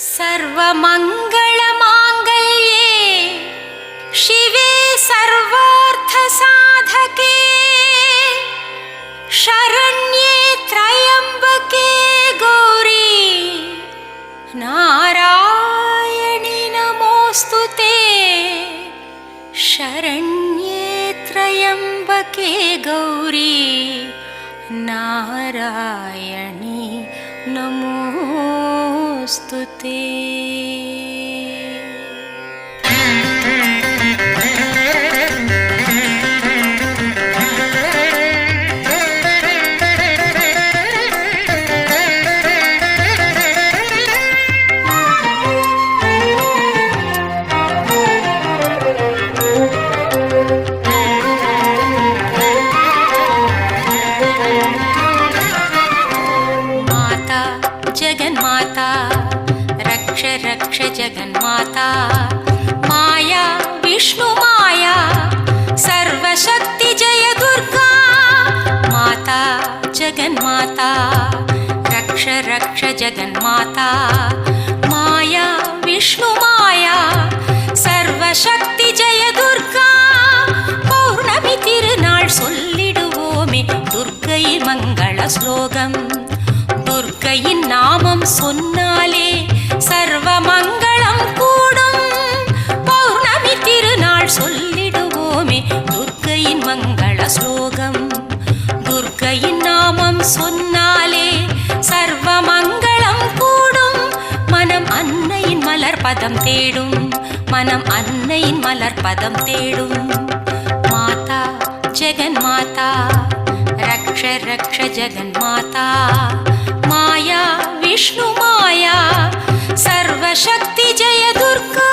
सर्वमङ्गलमाङ्गल्ये शिवे सर्वार्थसाधके शरण्ये त्र्यम्बके गौरी नारायणि नमोऽस्तुते। शरण्ये त्र्यम्बके गौरी नारायणि नमोऽस्तुते। रक्ष जगन्माता माया विष्णु माया सर्वशक्ति जय दुर्गा माता जगन्माता रक्ष जगन्माता माया विष्णु माया सर्वशक्ति जय दुर्गा। पौर्णमि तिरुनाள் சொல்லிடுவோமே துர்க்கையின் மங்கள ஸ்லோகம். துர்க்கையின் நாமம் சொன்னாலே சர்வமங்களம் கூடும். பௌர்ணமி திருநாள் சொல்லிடுவோமே துர்க்கையின் மங்கள ஸ்லோகம். துர்க்கையின் நாமம் சொன்னாலே சர்வமங்களம் கூடும். மனம் அன்னையின் மலர்பதம் தேடும். மனம் அன்னையின் மலர்பதம் தேடும். மாதா ஜெகன்மாதா ரக்ஷ ஜெகன்மாதா माया विष्णु माया सर्वशक्ति जय दुर्गा।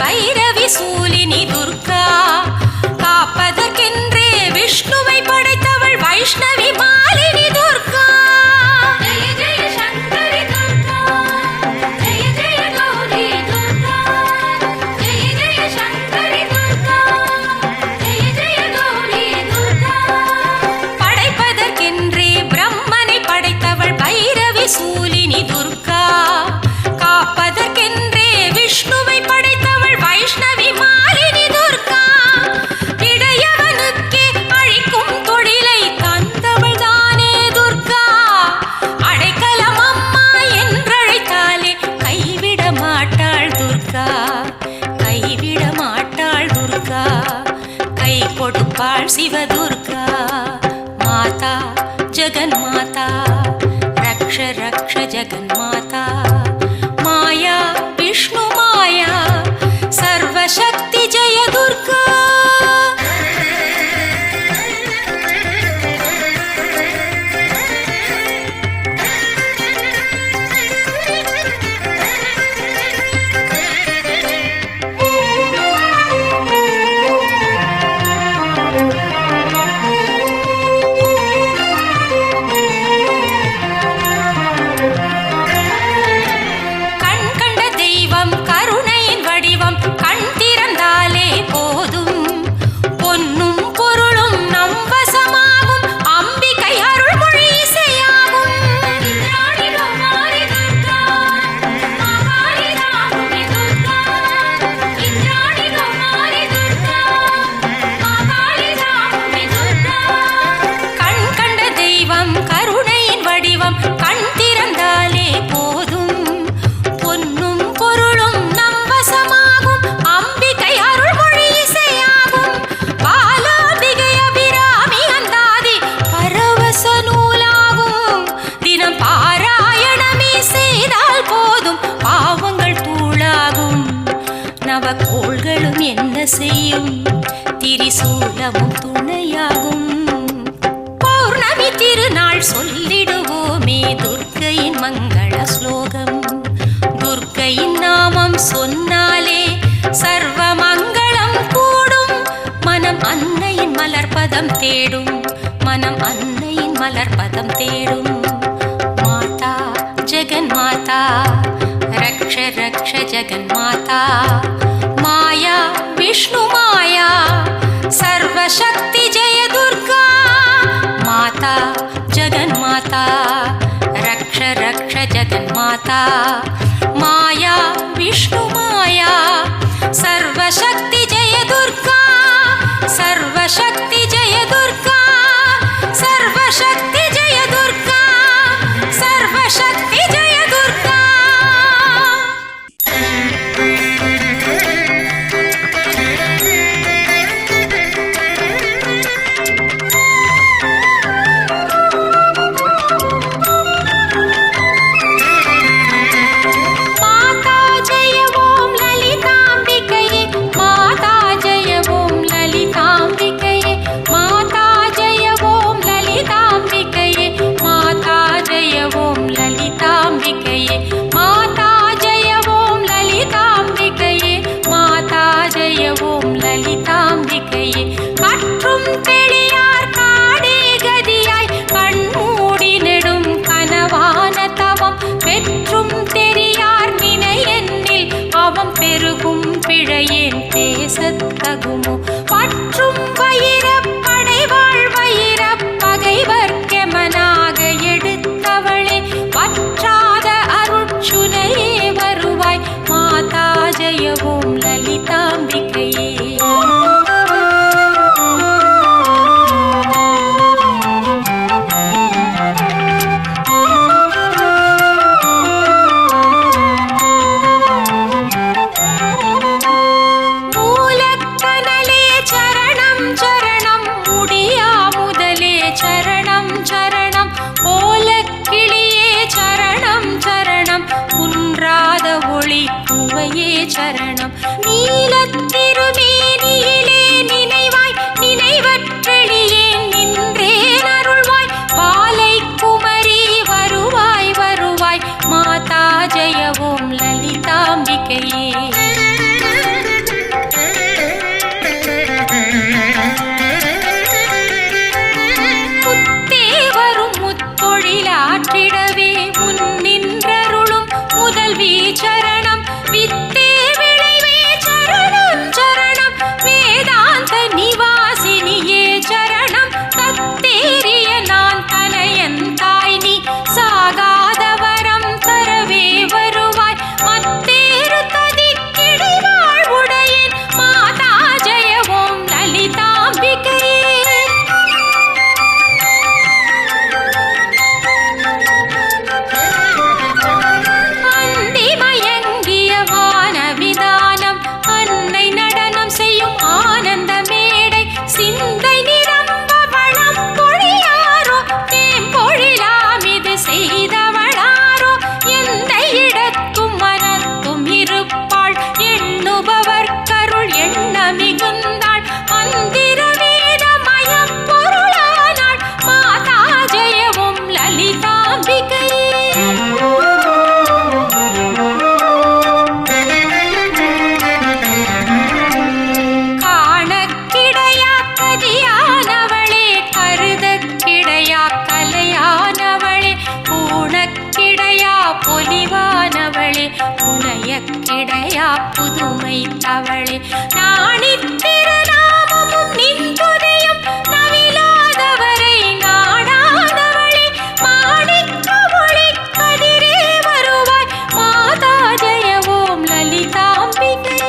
பைரவி சூலினி துர்கா காப்பதற்கென்றே விஷ்ணுவை படைத்தவள் வைஷ்ணவி மாலினி துர்கா. ஜெய ஜெய சங்கரி துர்கா ஜெய ஜெய கௌரி துர்கா ஜெய ஜெய சங்கரி துர்கா ஜெய ஜெய கௌரி துர்கா. படைப்பதற்கென்றே பிரம்மனை படைத்தவள் பைரவி சூலினி துர்கா காப்பதற்கென்றே விஷ்ணுவை படைத்தவள் வைஷ்ணவி மாலினி துர்கா. இடையவனுக்கே அழிக்கும் தொழிலை தந்தவள் தானே துர்கா. அடைக்கலம் அம்மா என்றழைத்தாலே கைவிட மாட்டாள் துர்கா. கைவிட மாட்டாள் துர்கா. கை கொடுப்பாள் சிவதுர்கா. மாதா ஜெகன்மாதா ரக்ஷ ஜெகன்மாதா माया विष्णु माया सर्वशक्ति जय दुर्गा। நவக்கோள்களும் என்ன செய்யும் திரிசூலமும் துணையாகும். பௌர்ணமி திருநாள் சொல்லிடுவோமே துர்க்கையின் மங்கள ஸ்லோகம். துர்க்கையின் நாமம் சொன்னாலே சர்வ மங்களம் கூடும். மனம் அன்னையின் மலர்பதம் தேடும், மனம் அன்னையின் மலர்பதம் தேடும். மாதா ஜெகன் மாதா ரக்ஷ ரக்ஷ ஜெகன் மாதா. மாயா விஷ்ணு மாயா சர்வசக்தி ஜெய துர்கா. மாதா ஜெகன் மாதா ரக்ஷ ரக்ஷ ஜெகன் மாதா. மாயா விஷ்ணு மாயா சர்வசக்தி ஜெய துர்கா. சர்வசக்தி ஜெய துர்கா. சர்வசக்தி ஜெய துர்கா. சர்வசக்தி ஜெய துர்கா. கற்றும் தெளியார் காடே கதியாய் கண்மூடி நெடும் கனவான தவம் பெற்றும் தெரியார் நினையெண்ணில் அவம் பெருகும் பிழையேன் பேசத்தகுமோ. பற்றும் வயிறப் படைவாழ் வயிறப் பகைவர்க்கெமனாக எடுத்தவளே வற்றாத அருட்சுனையே வருவாய். மாதா ஜெய ஓம் லலிதாம்பிகையே. சரணம் நீலத்திருமேனியிலே நினைவாய் நினைவற்றெளியே நின்றேன் அருள்வாய். பாலை குமரி வருவாய் வருவாய். மாதா ஜெய ஓம் லலிதாம்பிகையே. முத்தே வரும் முத்தொழிலாற்றிடவே முன் நின்றருளும் முதல்வி சரணம். வித்தே விளைவே சரணம் சரணம். வேதாந்த நிவாசினியே சரணம். தத்தேறிய நான் தனையன் தாய் நீ சாகாத வரம் தரவே வருவாய். மத்தேறு ததிக்கிடி வாழ்வுடையேன். மாதா ஜெய ஓம் லலிதாம்பிகையே. கிடையா புதுமை தவளே. நாணித்திருநாமமும் நின்றுதையும் நவிலாதவரை நாடாதவளே. மாணிக்க ஒளி கதிரே வருவாய். மாதா ஜெய ஓம் லலிதாம்பிகை.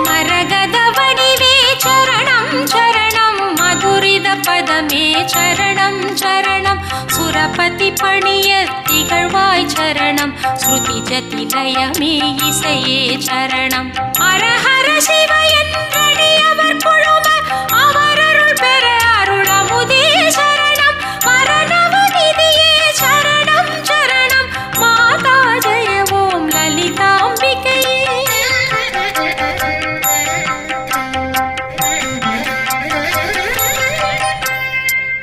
மரகத வடிவே சரணம் சரணம். மதுரித பதமே சரணம் சரணம். சுரபதி பணிய திகழ்வாய் சரணம். ஸ்ருதி ஜதிலயமே இசையே சரணம். அரஹர சிவ என்றடியவர் குழும அவரருள் பெற அருள் அமுதே சரணம். மரணவநிதியே சரணம் சரணம். மாதா ஜெய ஓம் லலிதாம்பிகையே.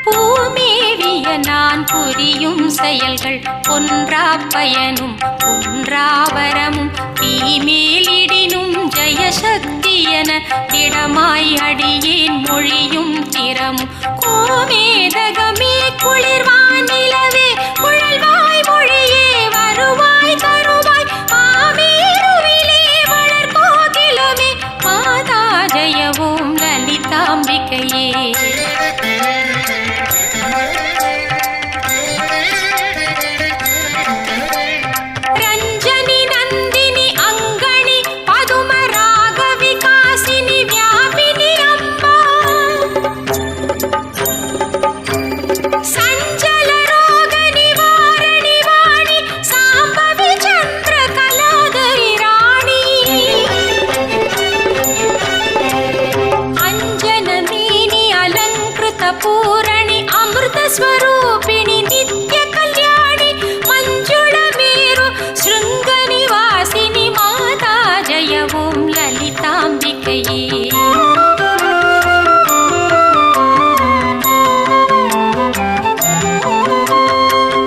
பூமேவிய நான் புரிய புரியும் செயல்கள் ஒன்றா பயனும் ஒன்றாவரமும் தீமேலிடினும் ஜெயசக்தி என திடமாய் அடியேன் மொழியும் திறமும் கோமேதகமே குளிர்வான் நிலவே குழல்வாய் மொழியே வருவாய் தருவாய் மாமேருவிலே வளர்கோகிலமே மாதா ஜெயவோம் லலிதாம்பிகையே. பூரணி அமிர்த ஸ்வரூபிணி நித்ய கல்யாணி மஞ்சுள மேரு ஸ்ருங்க நிவாசினி மாதா ஜெயவோம் லலிதாம்பிகையே.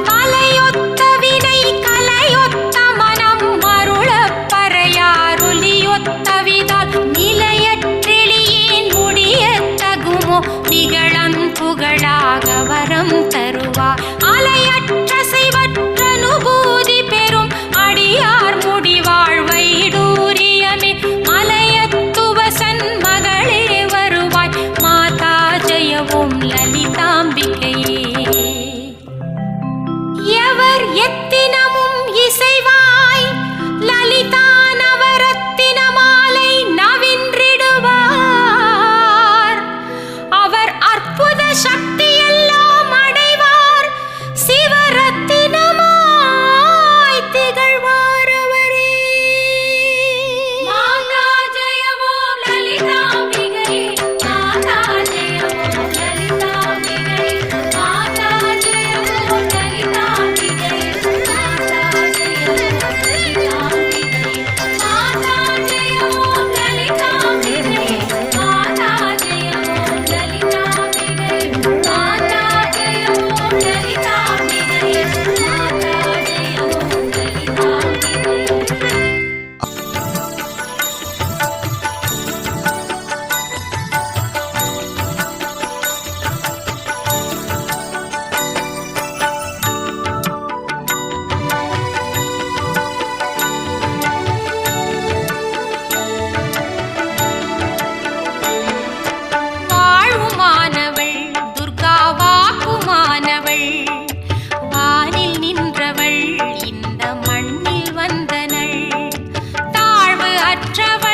மலையொத்த வினை கலையொத்த மனம் மருளப் பறையாருளியொத்த விதால் நிலையற்றெளியேன் முடியத் தகுமோ நிகழன் புகழாக வரம் தருவா அலையற்ற செய்வற்ற அனுபூதி பெறும் அடியார் முடிவாழ் வைடூரியமே மலையத்துவசன் மகளே வருவாய் மாதா ஜெயவோம் லலிதாம்பிகையே. எவர் எத்தினமும் இசைவாய் லலிதா நவரத்தின மாலை நவின்றிடுவார் அவர் அற்புத சக்தி எல்லாம் அடைவார் சிவரத்தினமாய் திகழ்வார் அவரே. மாதா ஜெயவோம் லலிதாம்பிகையே மாதா ஜெயவோம் லலிதாம்பிகையே மாதா ஜெயவோம் லலிதாம்பிகையே மாதா ஜெயவோம் லலிதாம்பிகையே மாதா ஜெயவோம் லலிதாம்பிகையே மாதா ஜெயவோம் லலிதாம்பிகையே மாதா ஜெயவோம் லலிதாம்பிகையே மாதா ஜெயவோம் லலிதாம்பிகையே. வாழ்வுமானவள் துர்கா வாக்குமானவள் வானில் நின்றவள் இந்த மண்ணில் வந்தனள் தாழ்வு அற்றவள்